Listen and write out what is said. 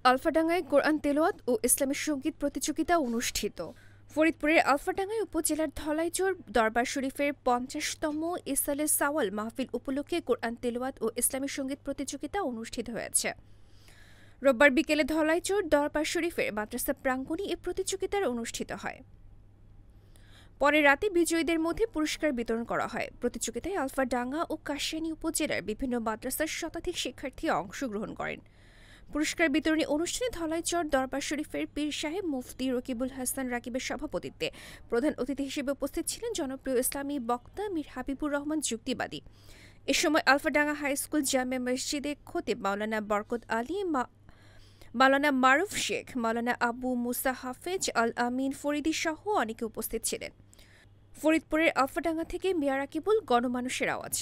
আলফাডাঙ্গায় কোরআন তেলাওয়াত ও ইসলামী সংগীত প্রতিযোগিতা অনুষ্ঠিত। ফরিদপুরের আলফাডাঙ্গায় উপজেলার ধলাইচর দরবার শরীফের ৫০তম ইসালে সাওয়াল মাহফিল উপলক্ষে কোরআন তেলাওয়াত ও ইসলামী সংগীত প্রতিযোগিতা অনুষ্ঠিত হয়েছে। রোববার বিকেলে ধলাইচর দরবার শরীফের মাদ্রাসা প্রাঙ্গণে এ প্রতিযোগিতার অনুষ্ঠিত হয়। পরে রাতে বিজয়ীদের মধ্যে পুরস্কার বিতরণ করা হয়। প্রতিযোগিতায় আলফাডাঙ্গা ও কাশিয়ানী উপজেলার বিভিন্ন মাদ্রাসার শতাধিক শিক্ষার্থী অংশগ্রহণ করেন। পুরস্কার বিতরণী অনুষ্ঠানে ধলাইচর দরবার শরীফের পীর সাহেব মুফতি রকিবুল হাসান রাকিবের সভাপতিত্বে প্রধান অতিথি হিসেবে উপস্থিত ছিলেন জনপ্রিয় ইসলামী বক্তা মীর হাবিবুর রহমান যুক্তিবাদী। এ সময় আলফাডাঙ্গা হাই স্কুল জামে মসজিদে খতিব মাওলানা বরকত আলী, মাওলানা মারুফ শেখ, মাওলানা আবু মুসা হাফেজ আল আমিন ফরিদি সহ অনেকে উপস্থিত ছিলেন। ফরিদপুরের আলফাডাঙ্গা থেকে মিয়া রাকিবুল, গণমানুষের আওয়াজ।